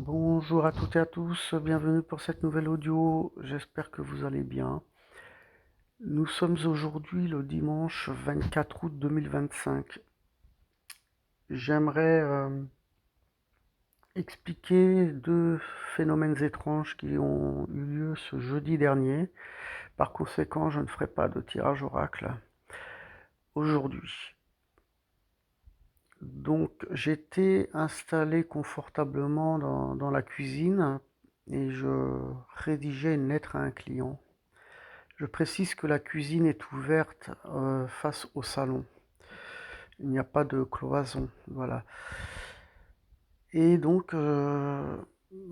Bonjour à toutes et à tous, bienvenue pour cette nouvelle audio, j'espère que vous allez bien. Nous sommes aujourd'hui le dimanche 24 août 2025. J'aimerais expliquer deux phénomènes étranges qui ont eu lieu ce jeudi dernier. Par conséquent, je ne ferai pas de tirage oracle aujourd'hui. Donc, j'étais installé confortablement dans la cuisine et je rédigeais une lettre à un client. Je précise que la cuisine est ouverte face au salon. Il n'y a pas de cloison, voilà. Et donc,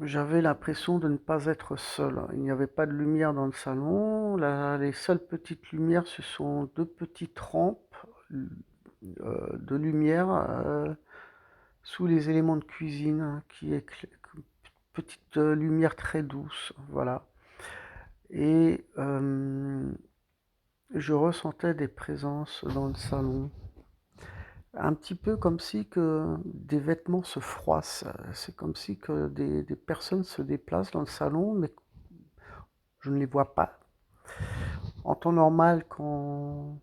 j'avais l'impression de ne pas être seul. Il n'y avait pas de lumière dans le salon. Les seules petites lumières, ce sont deux petites rampes de lumière sous les éléments de cuisine, qui est petite lumière très douce, voilà. Et je ressentais des présences dans le salon, un petit peu comme si que des vêtements se froissent. C'est comme si que des personnes se déplacent dans le salon, mais je ne les vois pas. En temps normal, comme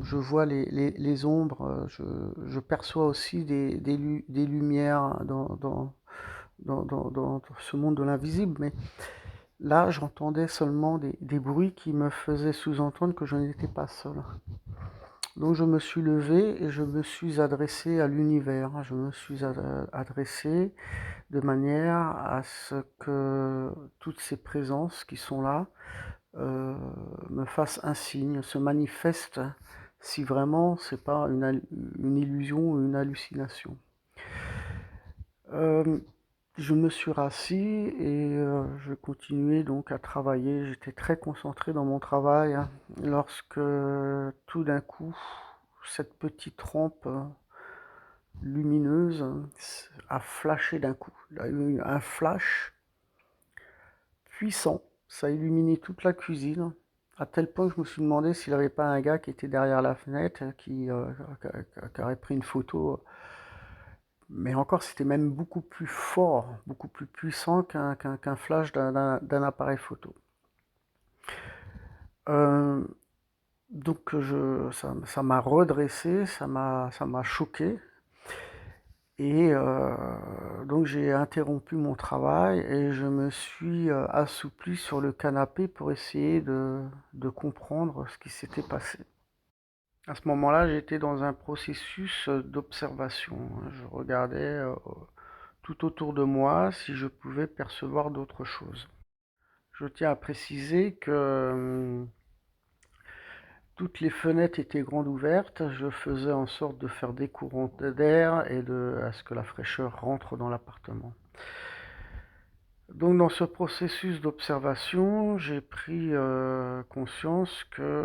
je vois les ombres, je perçois aussi des lumières dans ce monde de l'invisible, mais là, j'entendais seulement des bruits qui me faisaient sous-entendre que je n'étais pas seul. Donc je me suis levé et je me suis adressé à l'univers. Je me suis adressé de manière à ce que toutes ces présences qui sont là me fassent un signe, se manifestent si vraiment c'est pas une illusion ou une hallucination. Euh, je me suis rassis et je continuais donc à travailler. J'étais très concentré dans mon travail, hein, lorsque tout d'un coup, cette petite rampe lumineuse a flashé d'un coup. Il y a eu un flash puissant. Ça a illuminé toute la cuisine, à tel point que je me suis demandé s'il n'y avait pas un gars qui était derrière la fenêtre qui aurait pris une photo. Mais encore, c'était même beaucoup plus fort, beaucoup plus puissant qu'un flash d'un appareil photo. Euh, donc ça m'a redressé, ça m'a choqué. Et donc j'ai interrompu mon travail et je me suis assoupli sur le canapé pour essayer de comprendre ce qui s'était passé. À ce moment-là, j'étais dans un processus d'observation. Je regardais tout autour de moi si je pouvais percevoir d'autres choses. Je tiens à préciser que toutes les fenêtres étaient grandes ouvertes. Je faisais en sorte de faire des courants d'air et à ce que la fraîcheur rentre dans l'appartement. Donc dans ce processus d'observation, j'ai pris conscience que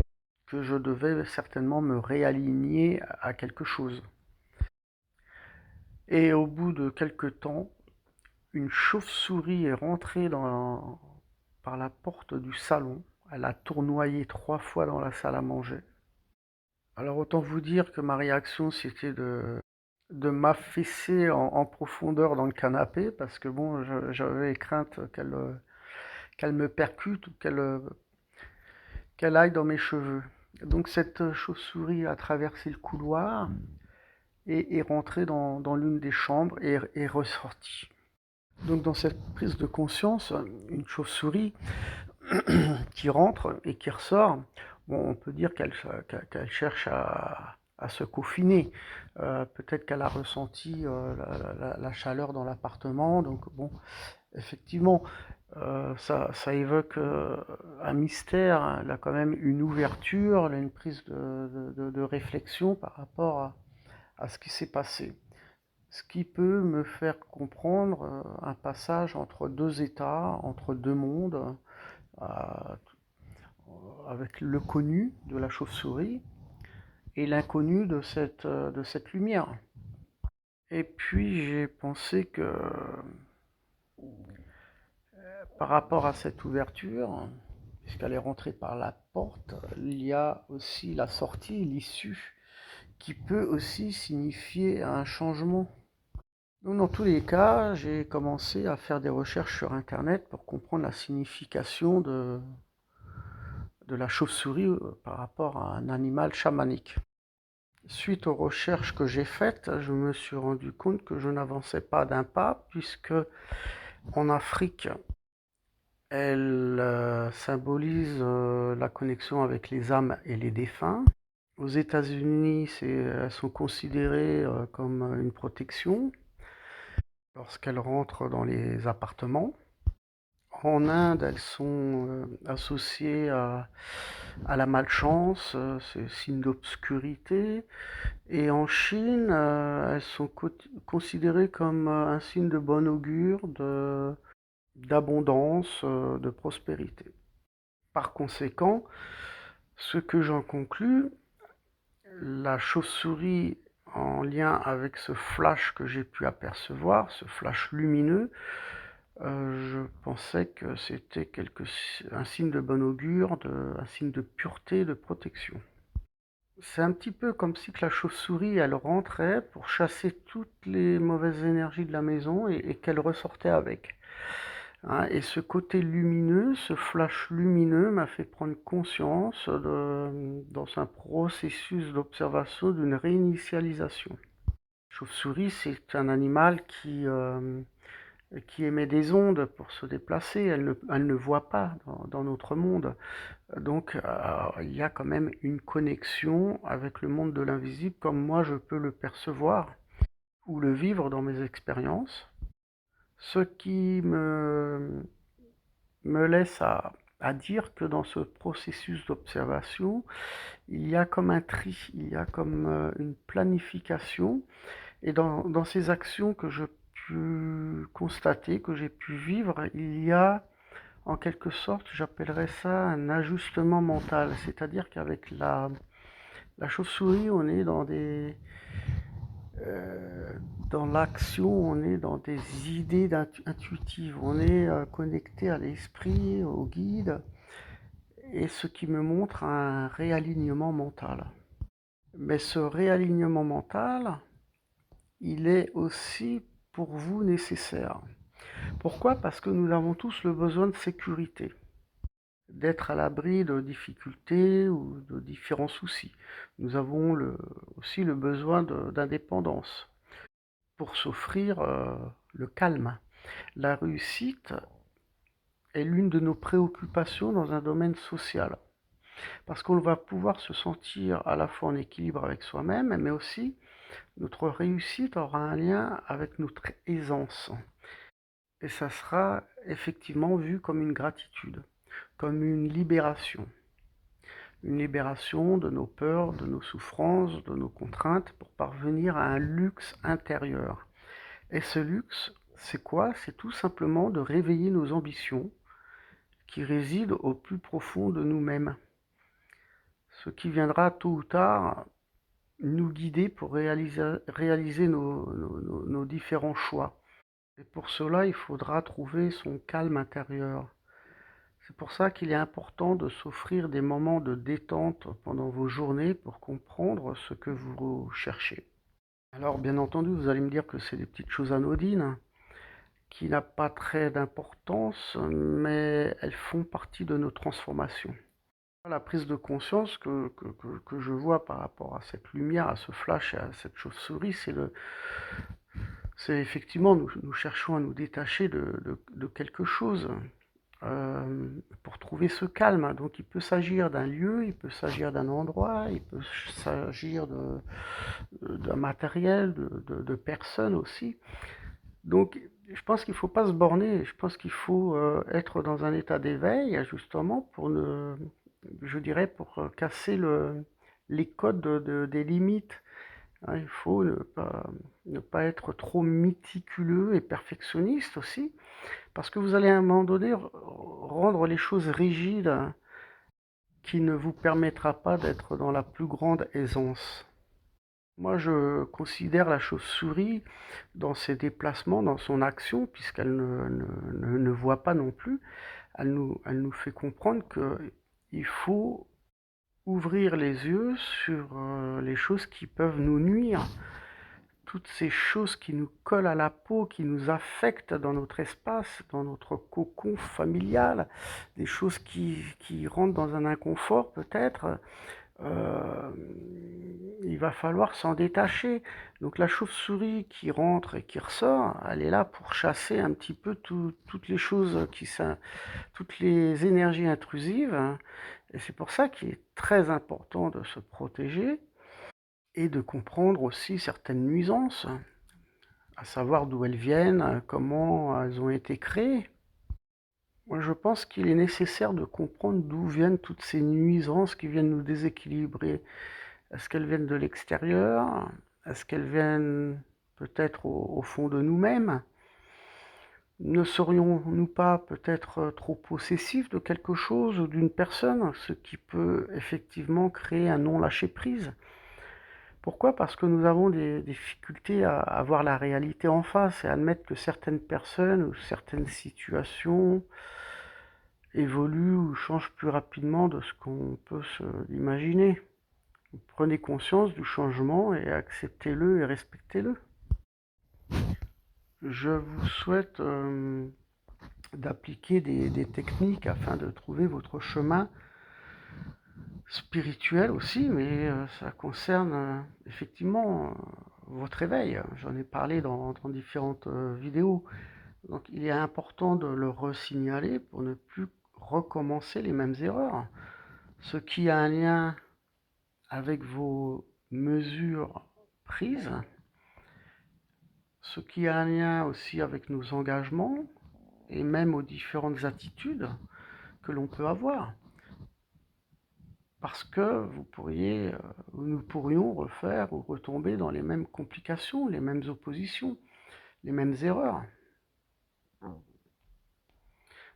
je devais certainement me réaligner à quelque chose. Et au bout de quelques temps, une chauve-souris est rentrée par la porte du salon. Elle a tournoyé 3 fois dans la salle à manger. Alors autant vous dire que ma réaction c'était de m'affaisser en profondeur dans le canapé parce que bon, j'avais crainte qu'elle me percute ou qu'elle aille dans mes cheveux. Donc cette chauve-souris a traversé le couloir et est rentrée dans l'une des chambres et est ressortie. Donc dans cette prise de conscience, une chauve-souris qui rentre et qui ressort, bon, on peut dire qu'elle cherche à se confiner. Peut-être qu'elle a ressenti la chaleur dans l'appartement, donc bon, effectivement, ça évoque un mystère, hein. Elle a quand même une ouverture, elle a une prise de réflexion par rapport à ce qui s'est passé. Ce qui peut me faire comprendre un passage entre deux états, entre deux mondes, euh, avec le connu de la chauve-souris et l'inconnu de cette lumière. Et puis j'ai pensé que par rapport à cette ouverture, puisqu'elle est rentrée par la porte, il y a aussi la sortie, l'issue, qui peut aussi signifier un changement. Donc, dans tous les cas, j'ai commencé à faire des recherches sur Internet pour comprendre la signification de la chauve-souris par rapport à un animal chamanique. Suite aux recherches que j'ai faites, je me suis rendu compte que je n'avançais pas d'un pas, puisque en Afrique, elle symbolise la connexion avec les âmes et les défunts. Aux États-Unis, elles sont considérées comme une protection lorsqu'elles rentrent dans les appartements. En Inde, elles sont associées à la malchance, c'est signe d'obscurité. Et en Chine, elles sont considérées comme un signe de bon augure, d'abondance, de prospérité. Par conséquent, ce que j'en conclus, la chauve-souris en lien avec ce flash que j'ai pu apercevoir, ce flash lumineux, je pensais que c'était un signe de bon augure, un signe de pureté, de protection. C'est un petit peu comme si que la chauve-souris, elle rentrait pour chasser toutes les mauvaises énergies de la maison et qu'elle ressortait avec. Hein, et ce côté lumineux, ce flash lumineux m'a fait prendre conscience dans un processus d'observation d'une réinitialisation. La chauve-souris, c'est un animal qui émet des ondes pour se déplacer. Elle ne voit pas dans notre monde. Donc, il y a quand même une connexion avec le monde de l'invisible, comme moi je peux le percevoir ou le vivre dans mes expériences. Ce qui me laisse à dire que dans ce processus d'observation, il y a comme un tri, il y a comme une planification. Et dans ces actions que je pu constater, que j'ai pu vivre, il y a en quelque sorte, j'appellerais ça un ajustement mental. C'est-à-dire qu'avec la chauve-souris, on est euh, dans l'action, on est dans des idées intuitives, on est connecté à l'esprit, au guide, et ce qui me montre un réalignement mental. Mais ce réalignement mental, il est aussi pour vous nécessaire. Pourquoi? Parce que nous avons tous le besoin de sécurité, d'être à l'abri de difficultés ou de différents soucis. Nous avons aussi le besoin d'indépendance pour s'offrir le calme. La réussite est l'une de nos préoccupations dans un domaine social, parce qu'on va pouvoir se sentir à la fois en équilibre avec soi-même, mais aussi notre réussite aura un lien avec notre aisance. Et ça sera effectivement vu comme une gratitude, comme une libération de nos peurs, de nos souffrances, de nos contraintes pour parvenir à un luxe intérieur. Et ce luxe, c'est quoi? C'est tout simplement de réveiller nos ambitions qui résident au plus profond de nous-mêmes. Ce qui viendra tôt ou tard nous guider pour réaliser nos différents choix. Et pour cela, il faudra trouver son calme intérieur. C'est pour ça qu'il est important de s'offrir des moments de détente pendant vos journées pour comprendre ce que vous cherchez. Alors, bien entendu, vous allez me dire que c'est des petites choses anodines, qui n'ont pas très d'importance, mais elles font partie de nos transformations. La prise de conscience que je vois par rapport à cette lumière, à ce flash et à cette chauve-souris, c'est effectivement, nous cherchons à nous détacher de quelque chose pour trouver ce calme. Donc il peut s'agir d'un lieu, il peut s'agir d'un endroit, il peut s'agir d'un matériel, de personnes aussi. Donc je pense qu'il ne faut pas se borner, je pense qu'il faut être dans un état d'éveil justement je dirais, pour casser les codes des limites. Hein, il faut ne pas être trop méticuleux et perfectionniste aussi, parce que vous allez à un moment donné rendre les choses rigides, hein, qui ne vous permettra pas d'être dans la plus grande aisance. Moi, je considère la chauve-souris dans ses déplacements, dans son action, puisqu'elle ne voit pas non plus, elle nous fait comprendre qu'il faut ouvrir les yeux sur les choses qui peuvent nous nuire. toutes ces choses qui nous collent à la peau, qui nous affectent dans notre espace, dans notre cocon familial, des choses qui rentrent dans un inconfort peut-être, euh, il va falloir s'en détacher. Donc la chauve-souris qui rentre et qui ressort, elle est là pour chasser un petit peu toutes les choses toutes les énergies intrusives, hein. Et c'est pour ça qu'il est très important de se protéger et de comprendre aussi certaines nuisances, à savoir d'où elles viennent, comment elles ont été créées. Moi, je pense qu'il est nécessaire de comprendre d'où viennent toutes ces nuisances qui viennent nous déséquilibrer. Est-ce qu'elles viennent de l'extérieur? Est-ce qu'elles viennent peut-être au fond de nous-mêmes? Ne serions-nous pas peut-être trop possessifs de quelque chose ou d'une personne, ce qui peut effectivement créer un non-lâcher-prise? Pourquoi? Parce que nous avons des difficultés à voir la réalité en face et à admettre que certaines personnes ou certaines situations évoluent ou changent plus rapidement de ce qu'on peut imaginer. Prenez conscience du changement et acceptez-le et respectez-le. Je vous souhaite d'appliquer des techniques afin de trouver votre chemin spirituel aussi, mais ça concerne effectivement votre éveil. J'en ai parlé dans différentes vidéos. Donc il est important de le resignaler pour ne plus recommencer les mêmes erreurs. Ce qui a un lien avec vos mesures prises, ce qui a un lien aussi avec nos engagements et même aux différentes attitudes que l'on peut avoir. Parce que nous pourrions refaire ou retomber dans les mêmes complications, les mêmes oppositions, les mêmes erreurs.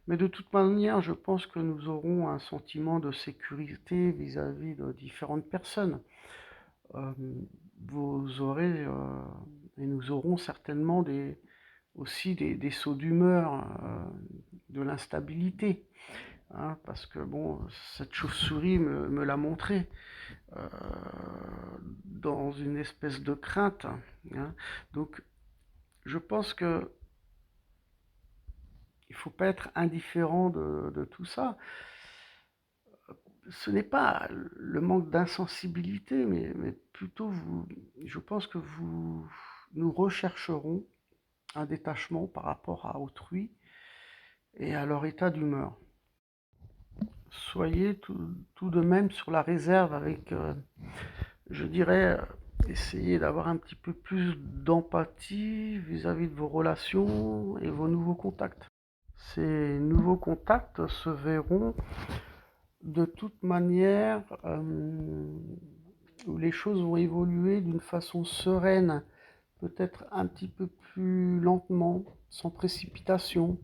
Mais de toute manière, je pense que nous aurons un sentiment de sécurité vis-à-vis de différentes personnes. Euh, vous aurez, et nous aurons certainement aussi des sauts d'humeur, de l'instabilité, hein, parce que bon, cette chauve-souris me l'a montré, euh, dans une espèce de crainte, hein. Donc, je pense que il faut pas être indifférent de tout ça. Ce n'est pas le manque d'insensibilité, mais plutôt je pense que nous rechercherons un détachement par rapport à autrui et à leur état d'humeur. Soyez tout de même sur la réserve avec, je dirais, essayez d'avoir un petit peu plus d'empathie vis-à-vis de vos relations et vos nouveaux contacts. Ces nouveaux contacts se verront de toute manière où les choses vont évoluer d'une façon sereine, peut-être un petit peu plus lentement, sans précipitation.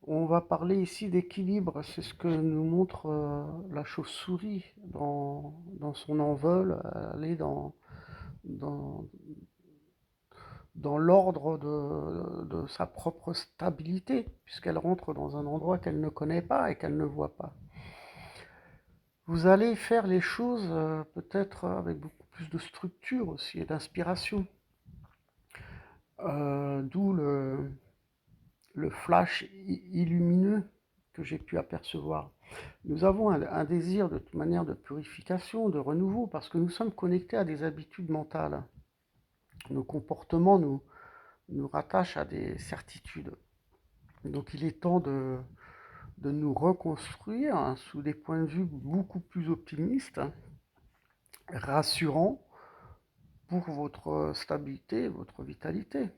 On va parler ici d'équilibre, c'est ce que nous montre la chauve-souris dans son envol. Elle est dans, dans l'ordre de sa propre stabilité, puisqu'elle rentre dans un endroit qu'elle ne connaît pas et qu'elle ne voit pas. Vous allez faire les choses peut-être avec beaucoup plus de structure aussi et d'inspiration. D'où le flash illumineux que j'ai pu apercevoir. Nous avons un désir de toute manière de purification, de renouveau, parce que nous sommes connectés à des habitudes mentales. Nos comportements nous rattachent à des certitudes. Donc il est temps de nous reconstruire, hein, sous des points de vue beaucoup plus optimistes, hein, rassurants pour votre stabilité, votre vitalité.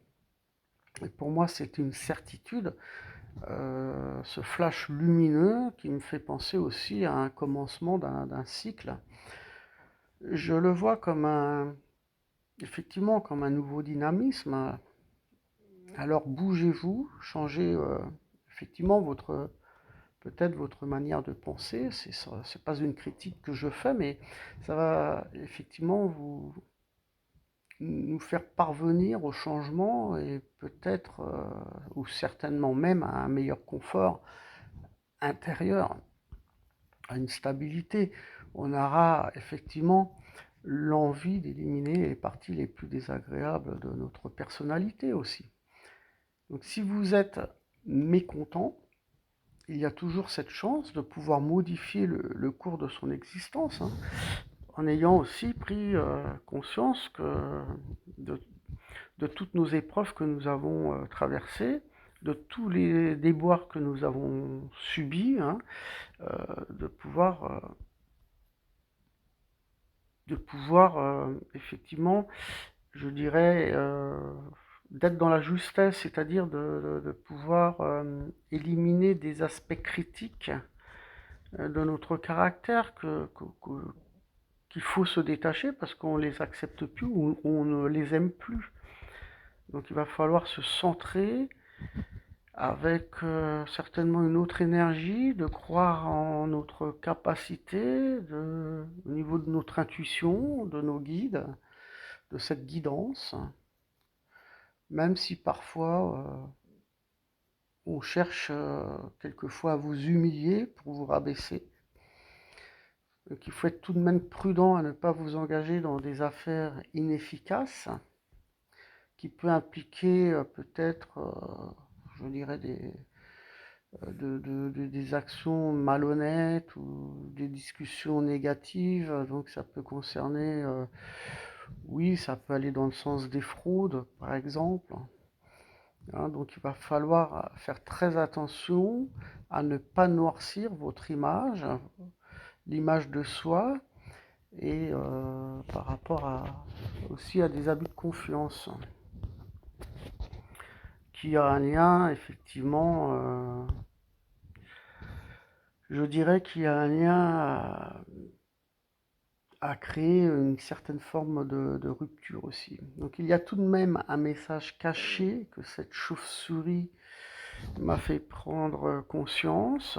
Et pour moi, c'est une certitude, ce flash lumineux qui me fait penser aussi à un commencement d'un cycle. Je le vois effectivement comme un nouveau dynamisme. Alors bougez-vous, changez effectivement peut-être votre manière de penser. C'est pas une critique que je fais, mais ça va effectivement nous faire parvenir au changement et peut-être, ou certainement même à un meilleur confort intérieur, à une stabilité. On aura effectivement l'envie d'éliminer les parties les plus désagréables de notre personnalité aussi. Donc si vous êtes mécontent, il y a toujours cette chance de pouvoir modifier le cours de son existence, hein, en ayant aussi pris conscience de, de toutes nos épreuves que nous avons traversées, de tous les déboires que nous avons subis, hein, de pouvoir effectivement, je dirais, d'être dans la justesse, c'est-à-dire de pouvoir éliminer des aspects critiques de notre caractère qu'il faut se détacher parce qu'on les accepte plus ou on ne les aime plus. Donc il va falloir se centrer avec certainement une autre énergie, de croire en notre capacité, au niveau de notre intuition, de nos guides, de cette guidance, même si parfois on cherche quelquefois à vous humilier pour vous rabaisser. Donc il faut être tout de même prudent à ne pas vous engager dans des affaires inefficaces, qui peut impliquer peut-être, je dirais, des actions malhonnêtes ou des discussions négatives. Donc ça peut concerner, oui, ça peut aller dans le sens des fraudes, par exemple. Hein, donc il va falloir faire très attention à ne pas noircir votre image, l'image de soi, et par rapport aussi à des abus de confiance, qui a un lien effectivement, je dirais qu'il y a un lien à créer une certaine forme de rupture aussi. Donc il y a tout de même un message caché que cette chauve-souris m'a fait prendre conscience,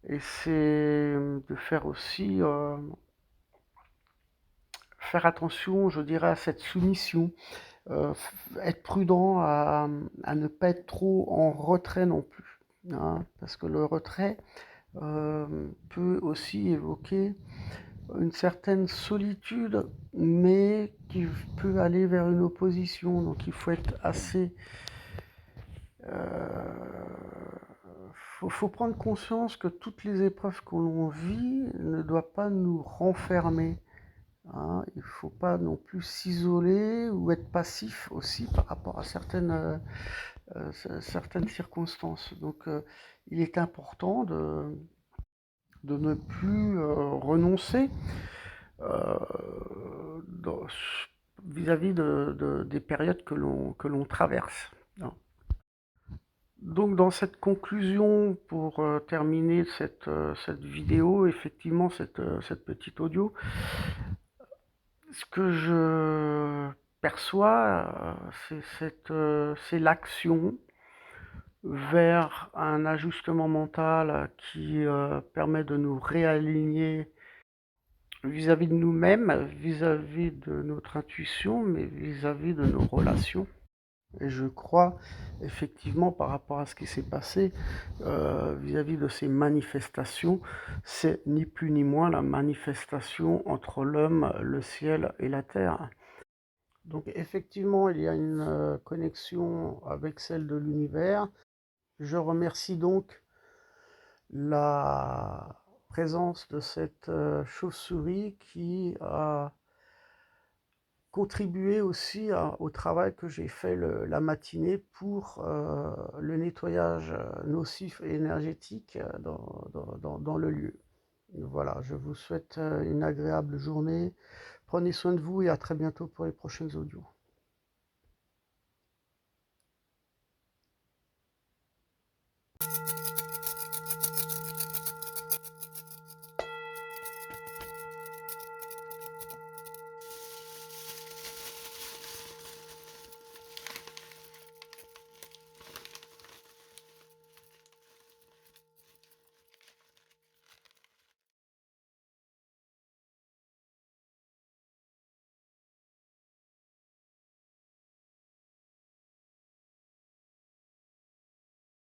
et c'est de faire aussi faire attention, je dirais, à cette soumission, être prudent à ne pas être trop en retrait non plus, hein, parce que le retrait peut aussi évoquer une certaine solitude, mais qui peut aller vers une opposition. Donc il faut être assez... faut prendre conscience que toutes les épreuves que l'on vit ne doivent pas nous renfermer. Hein. Il ne faut pas non plus s'isoler ou être passif aussi par rapport à certaines circonstances. Donc il est important de ne plus renoncer euh, vis-à-vis des périodes que l'on traverse. Donc dans cette conclusion, pour terminer cette vidéo, effectivement cette petite audio, ce que je perçois, c'est l'action vers un ajustement mental qui permet de nous réaligner vis-à-vis de nous-mêmes, vis-à-vis de notre intuition, mais vis-à-vis de nos relations. Et je crois, effectivement, par rapport à ce qui s'est passé, vis-à-vis de ces manifestations, c'est ni plus ni moins la manifestation entre l'homme, le ciel et la terre. Donc effectivement, il y a une connexion avec celle de l'univers. Je remercie donc la présence de cette chauve-souris qui a contribué aussi au travail que j'ai fait la matinée pour le nettoyage nocif et énergétique dans le lieu. Voilà, je vous souhaite une agréable journée. Prenez soin de vous et à très bientôt pour les prochaines audios.